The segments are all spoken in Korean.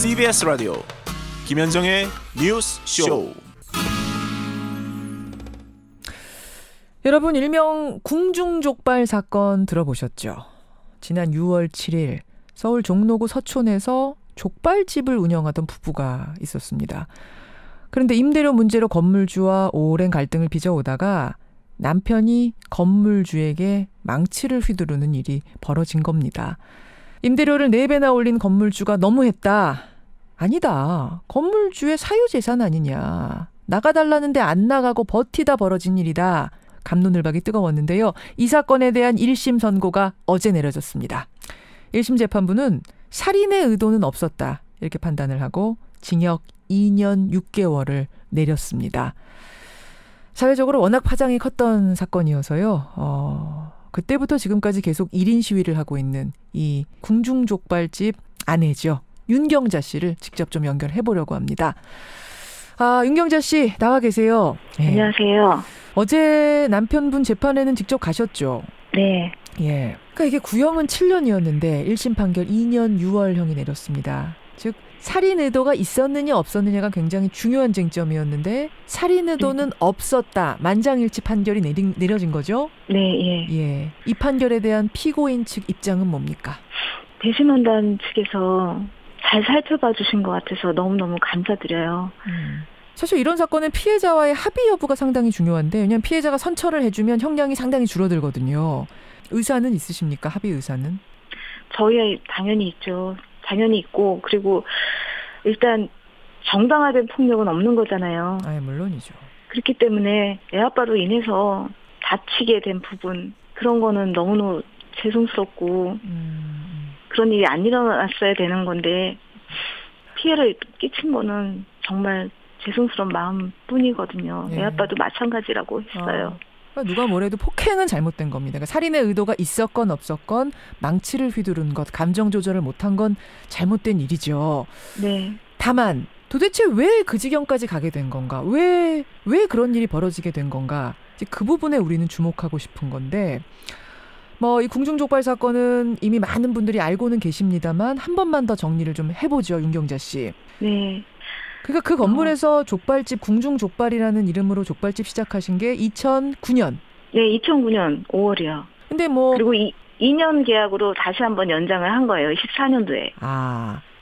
CBS 라디오 김현정의 뉴스 쇼. 여러분, 일명 궁중족발 사건 들어보셨죠? 지난 6월 7일 서울 종로구 서촌에서 족발집을 운영하던 부부가 있었습니다. 그런데 임대료 문제로 건물주와 오랜 갈등을 빚어오다가 남편이 건물주에게 망치를 휘두르는 일이 벌어진 겁니다. 임대료를 4배나 올린 건물주가 너무했다. 아니다. 건물주의 사유재산 아니냐. 나가달라는데 안 나가고 버티다 벌어진 일이다. 갑론을박이 뜨거웠는데요. 이 사건에 대한 1심 선고가 어제 내려졌습니다. 1심 재판부는 살인의 의도는 없었다. 이렇게 판단을 하고 징역 2년 6개월을 내렸습니다. 사회적으로 워낙 파장이 컸던 사건이어서요. 그때부터 지금까지 계속 1인 시위를 하고 있는 이 궁중족발집 아내죠. 윤경자 씨를 직접 좀 연결해 보려고 합니다. 윤경자 씨 나와 계세요. 네. 안녕하세요. 어제 남편분 재판에는 직접 가셨죠? 네. 예. 그러니까 이게 구형은 7년이었는데 1심 판결 2년 6월형이 내렸습니다. 즉 살인 의도가 있었느냐 없었느냐가 굉장히 중요한 쟁점이었는데 살인 의도는 없었다. 만장일치 판결이 내려진 거죠? 네. 예. 이 판결에 대한 피고인 측 입장은 뭡니까? 배심원단 측에서 잘 살펴봐 주신 것 같아서 너무너무 감사드려요. 사실 이런 사건은 피해자와의 합의 여부가 상당히 중요한데 왜냐하면 피해자가 선처를 해주면 형량이 상당히 줄어들거든요. 의사는 있으십니까? 합의 의사는? 저희 당연히 있죠. 당연히 있고 그리고 일단 정당화된 폭력은 없는 거잖아요. 물론이죠. 그렇기 때문에 애 아빠로 인해서 다치게 된 부분 그런 거는 너무너무 죄송스럽고 그런 일이 안 일어났어야 되는 건데 피해를 끼친 거는 정말 죄송스러운 마음뿐이거든요. 예. 애 아빠도 마찬가지라고 했어요. 누가 뭐래도 폭행은 잘못된 겁니다. 그러니까 살인의 의도가 있었건 없었건 망치를 휘두른 것, 감정 조절을 못한 건 잘못된 일이죠. 네. 다만 도대체 왜 그 지경까지 가게 된 건가? 왜 그런 일이 벌어지게 된 건가? 이제 그 부분에 우리는 주목하고 싶은 건데 이 궁중족발 사건은 이미 많은 분들이 알고는 계십니다만 한 번만 더 정리를 좀 해보죠. 윤경자 씨. 네. 그러니까 그 건물에서 족발집 궁중족발이라는 이름으로 족발집 시작하신 게 2009년. 네, 2009년 5월이요. 근데 그리고 2년 계약으로 다시 한번 연장을 한 거예요. 14년도에.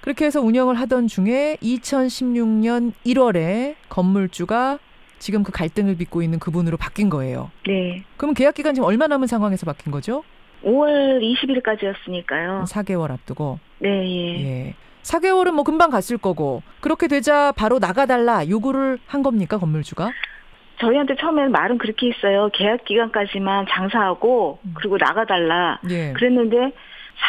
그렇게 해서 운영을 하던 중에 2016년 1월에 건물주가 지금 그 갈등을 빚고 있는 그분으로 바뀐 거예요. 네. 그럼 계약 기간 지금 얼마 남은 상황에서 바뀐 거죠? 5월 20일까지였으니까요. 4개월 앞두고. 네. 예. 4개월은 금방 갔을 거고 그렇게 되자 바로 나가달라 요구를 한 겁니까 건물주가? 저희한테 처음에는 말은 그렇게 했어요. 계약 기간까지만 장사하고 그리고 나가달라. 예. 그랬는데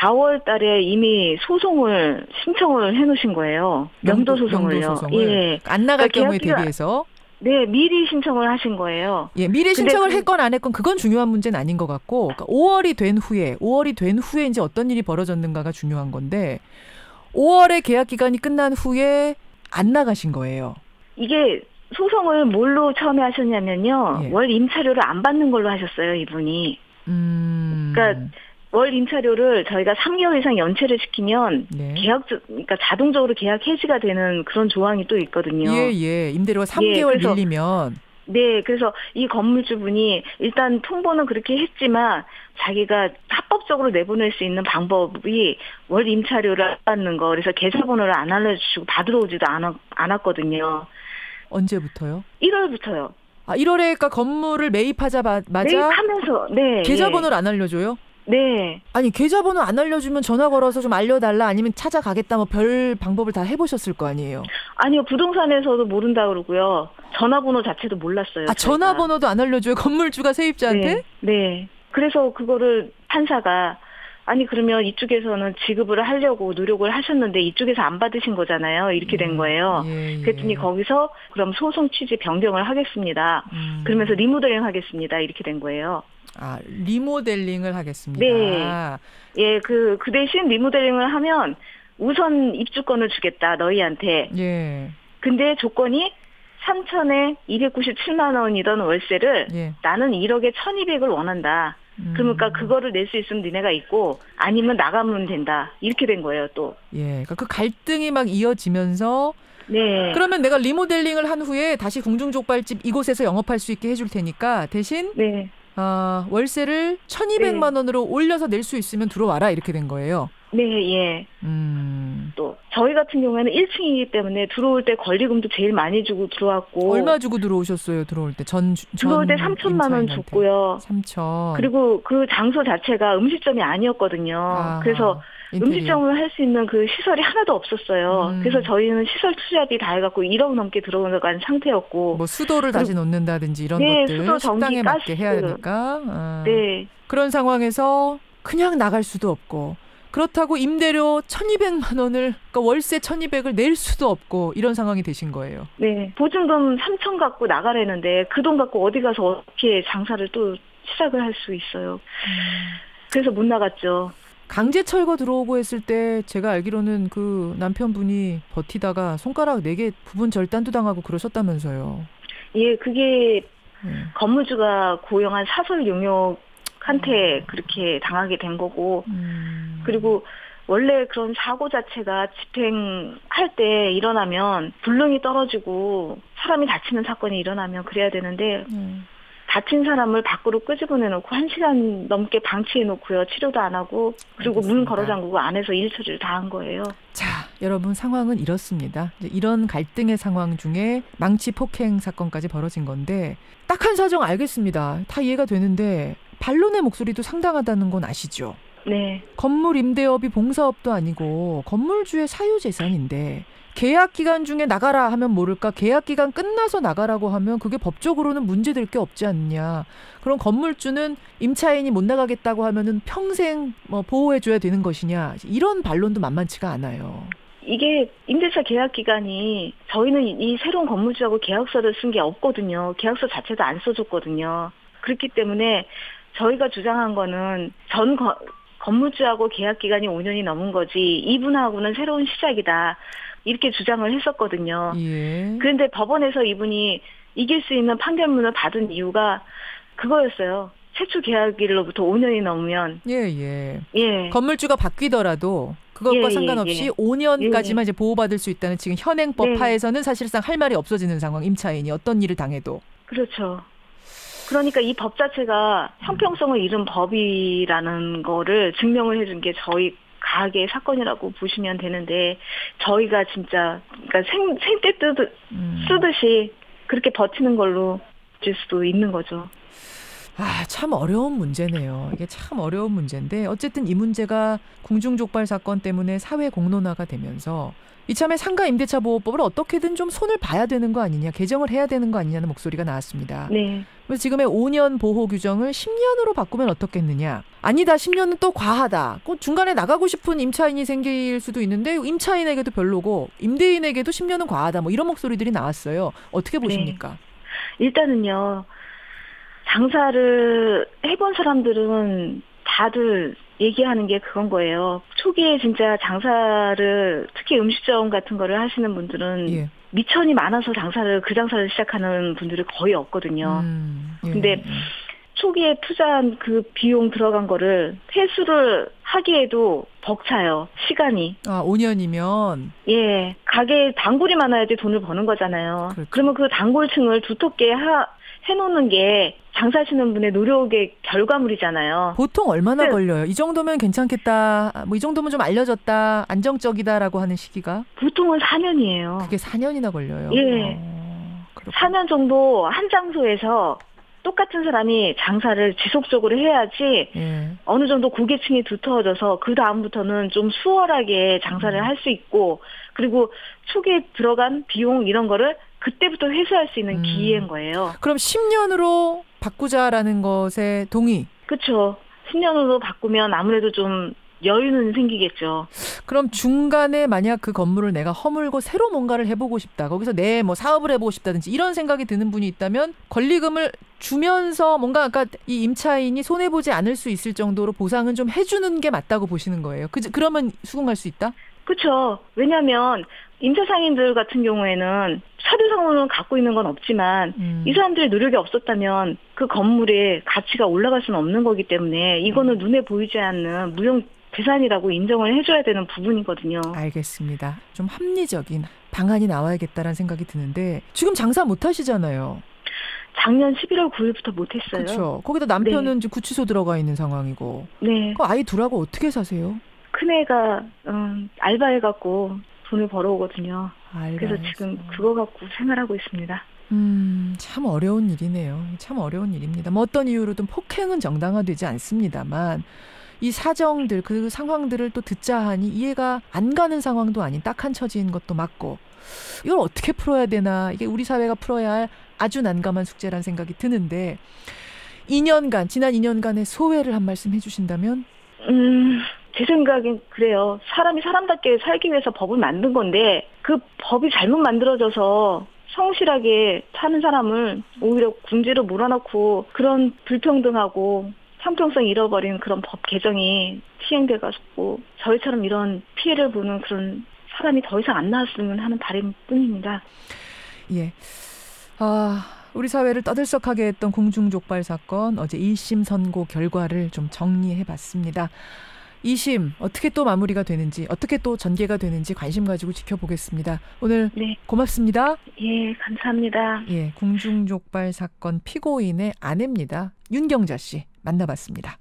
4월 달에 이미 신청을 해놓으신 거예요. 명도 소송을요. 예. 안 나갈 경우에 대비해서. 네, 미리 신청을 하신 거예요. 예, 미리 신청을 했건 안 했건 그건 중요한 문제는 아닌 것 같고 그러니까 5월이 된 후에 이제 어떤 일이 벌어졌는가가 중요한 건데 5월에 계약 기간이 끝난 후에 안 나가신 거예요. 이게 소송을 뭘로 처음에 하셨냐면요. 예. 월 임차료를 안 받는 걸로 하셨어요, 이분이. 그러니까 월 임차료를 저희가 3개월 이상 연체를 시키면 네. 그러니까 자동적으로 계약 해지가 되는 그런 조항이 또 있거든요. 예. 임대료가 3개월 밀리면. 네, 그래서 이 건물주분이 일단 통보는 그렇게 했지만 자기가 합법적으로 내보낼 수 있는 방법이 월 임차료를 안 받는 거. 그래서 계좌번호를 안 알려주시고 받으러 오지도 않았거든요. 언제부터요? 1월부터요. 1월에 그러니까 건물을 매입하자마자 매입하면서 네. 계좌번호를 안 알려줘요? 네. 아니 계좌번호 안 알려주면 전화 걸어서 좀 알려달라 아니면 찾아가겠다 별 방법을 다 해보셨을 거 아니에요? 아니요. 부동산에서도 모른다 그러고요. 전화번호 자체도 몰랐어요. 전화번호도 안 알려줘요? 건물주가 세입자한테? 네. 그래서 그거를 판사가 그러면 이쪽에서는 지급을 하려고 노력을 하셨는데 이쪽에서 안 받으신 거잖아요. 이렇게 된 거예요. 예. 그랬더니 거기서 그럼 소송 취지 변경을 하겠습니다. 그러면서 리모델링 하겠습니다. 이렇게 된 거예요. 리모델링을 하겠습니다. 네. 예, 그 대신 리모델링을 하면 우선 입주권을 주겠다, 너희한테. 예. 근데 조건이 3천에 297만 원이던 월세를 나는 1억에 1,200을 원한다. 그러니까 그거를 낼 수 있으면 니네가 있고 아니면 나가면 된다. 이렇게 된 거예요, 또. 예. 그러니까 그 갈등이 막 이어지면서 네. 그러면 내가 리모델링을 한 후에 다시 공중족발집 이곳에서 영업할 수 있게 해줄 테니까 대신 네. 월세를 1,200만 원으로 올려서 낼 수 있으면 들어와라 이렇게 된 거예요. 네, 예. 또 저희 같은 경우에는 1층이기 때문에 들어올 때 권리금도 제일 많이 주고 들어왔고. 얼마 주고 들어오셨어요? 들어올 때 들어올 때 3천만 원 줬고요. 3천. 그리고 그 장소 자체가 음식점이 아니었거든요. 그래서 음식점을 할 수 있는 그 시설이 하나도 없었어요. 그래서 저희는 시설 투자비 다 해갖고 1억 넘게 들어간 상태였고. 뭐 수도를 다시 놓는다든지 이런 것들 수도, 전기, 식당에 가스. 맞게 해야 되니까. 네. 그런 상황에서 그냥 나갈 수도 없고 그렇다고 임대료 1,200만 원을 그러니까 월세 1,200을 낼 수도 없고 이런 상황이 되신 거예요. 네. 보증금 3천 갖고 나가려는데 그 돈 갖고 어디 가서 어떻게 장사를 또 시작을 할 수 있어요. 그래서 못 나갔죠. 강제 철거 들어오고 했을 때 제가 알기로는 그 남편분이 버티다가 손가락 4개 부분 절단도 당하고 그러셨다면서요. 예, 그게 건물주가 고용한 사설 용역한테 그렇게 당하게 된 거고 그리고 원래 그런 사고 자체가 집행할 때 일어나면 불능이 떨어지고 사람이 다치는 사건이 일어나면 그래야 되는데 다친 사람을 밖으로 끄집어내놓고 1시간 넘게 방치해놓고요. 치료도 안 하고 그리고 알겠습니다. 문 걸어 잠그고 안에서 일처리를 다 한 거예요. 자, 여러분 상황은 이렇습니다. 이제 이런 갈등의 상황 중에 망치 폭행 사건까지 벌어진 건데 딱한 사정 알겠습니다. 다 이해가 되는데 반론의 목소리도 상당하다는 건 아시죠? 네. 건물 임대업이 봉사업도 아니고 건물주의 사유재산인데 계약 기간 중에 나가라 하면 모를까 계약 기간 끝나서 나가라고 하면 그게 법적으로는 문제될 게 없지 않냐. 그럼 건물주는 임차인이 못 나가겠다고 하면은 평생 보호해줘야 되는 것이냐. 이런 반론도 만만치가 않아요. 이게 임대차 계약 기간이 저희는 이 새로운 건물주하고 계약서를 쓴 게 없거든요. 계약서 자체도 안 써줬거든요. 그렇기 때문에 저희가 주장한 거는 건물주하고 계약 기간이 5년이 넘은 거지 이분하고는 새로운 시작이다. 이렇게 주장을 했었거든요. 예. 그런데 법원에서 이분이 이길 수 있는 판결문을 받은 이유가 그거였어요. 최초 계약일로부터 5년이 넘으면 예. 건물주가 바뀌더라도 그것과 상관없이 5년까지만 이제 보호받을 수 있다는 지금 현행법 하에서는 사실상 할 말이 없어지는 상황. 임차인이 어떤 일을 당해도. 그렇죠. 그러니까 이 법 자체가 형평성을 잃은 법이라는 거를 증명을 해준 게 저희 가게의 사건이라고 보시면 되는데 저희가 진짜 그러니까 생떼 쓰듯이 그렇게 버티는 걸로 줄 수도 있는 거죠. 참 어려운 문제네요. 이게 참 어려운 문제인데 어쨌든 이 문제가 궁중족발 사건 때문에 사회 공론화가 되면서 이참에 상가 임대차 보호법을 어떻게든 좀 손을 봐야 되는 거 아니냐, 개정을 해야 되는 거 아니냐는 목소리가 나왔습니다. 네. 그래서 지금의 5년 보호 규정을 10년으로 바꾸면 어떻겠느냐. 아니다, 10년은 또 과하다. 중간에 나가고 싶은 임차인이 생길 수도 있는데 임차인에게도 별로고 임대인에게도 10년은 과하다. 뭐 이런 목소리들이 나왔어요. 어떻게 보십니까? 네. 일단은요. 장사를 해본 사람들은 다들 얘기하는 게 그건 거예요. 초기에 진짜 장사를 특히 음식점 같은 거를 하시는 분들은 미천이 많아서 그 장사를 시작하는 분들이 거의 없거든요. 근데 초기에 투자한 그 비용 들어간 거를 회수를 하기에도 벅차요. 시간이. 5년이면? 예. 가게에 단골이 많아야지 돈을 버는 거잖아요. 그렇죠. 그러면 그 단골층을 두텁게 해놓는 게 장사하시는 분의 노력의 결과물이잖아요. 보통 얼마나 걸려요? 이 정도면 괜찮겠다. 뭐 이 정도면 좀 알려졌다. 안정적이다라고 하는 시기가? 보통은 4년이에요. 그게 4년이나 걸려요? 예. 4년 정도 한 장소에서 똑같은 사람이 장사를 지속적으로 해야지 어느 정도 고객층이 두터워져서 그 다음부터는 좀 수월하게 장사를 할 수 있고 그리고 초기에 들어간 비용 이런 거를 그때부터 회수할 수 있는 기회인 거예요. 그럼 10년으로 바꾸자라는 것에 동의? 그렇죠. 10년으로 바꾸면 아무래도 좀 여유는 생기겠죠. 그럼 중간에 만약 그 건물을 내가 허물고 새로 뭔가를 해보고 싶다. 거기서 내 사업을 해보고 싶다든지 이런 생각이 드는 분이 있다면 권리금을 주면서 뭔가 아까 이 임차인이 손해보지 않을 수 있을 정도로 보상은 좀 해주는 게 맞다고 보시는 거예요. 그러면 수긍할 수 있다? 그렇죠. 왜냐하면 임차상인들 같은 경우에는 서류상으로는 갖고 있는 건 없지만 이 사람들의 노력이 없었다면 그 건물의 가치가 올라갈 수는 없는 거기 때문에 이거는 눈에 보이지 않는 무형 재산이라고 인정을 해줘야 되는 부분이거든요. 알겠습니다. 좀 합리적인 방안이 나와야겠다라는 생각이 드는데 지금 장사 못 하시잖아요. 작년 11월 9일부터 못 했어요. 그렇죠. 거기다 남편은 네. 지금 구치소 들어가 있는 상황이고. 네. 그 아이 둘하고 어떻게 사세요? 큰애가 알바해갖고 돈을 벌어오거든요. 그래서 알바해서. 지금 그거 갖고 생활하고 있습니다. 참 어려운 일이네요. 참 어려운 일입니다. 뭐 어떤 이유로든 폭행은 정당화되지 않습니다만 이 사정들, 그 상황들을 또 듣자 하니 이해가 안 가는 상황도 아닌 딱한 처지인 것도 맞고 이걸 어떻게 풀어야 되나, 이게 우리 사회가 풀어야 할 아주 난감한 숙제라는 생각이 드는데 2년간, 지난 2년간의 소회를 한 말씀 해주신다면? 제 생각엔 그래요. 사람이 사람답게 살기 위해서 법을 만든 건데 그 법이 잘못 만들어져서 성실하게 사는 사람을 오히려 궁지로 몰아넣고 그런 불평등하고 형평성 잃어버린 그런 법 개정이 시행돼가지고 저희처럼 이런 피해를 보는 그런 사람이 더 이상 안 나왔으면 하는 바람뿐입니다. 예. 우리 사회를 떠들썩하게 했던 공중족발 사건, 어제 1심 선고 결과를 좀 정리해봤습니다. 2심 어떻게 또 마무리가 되는지, 어떻게 또 전개가 되는지 관심 가지고 지켜보겠습니다. 오늘 네. 고맙습니다. 예, 감사합니다. 예, 공중족발 사건 피고인의 아내입니다. 윤경자 씨 만나봤습니다.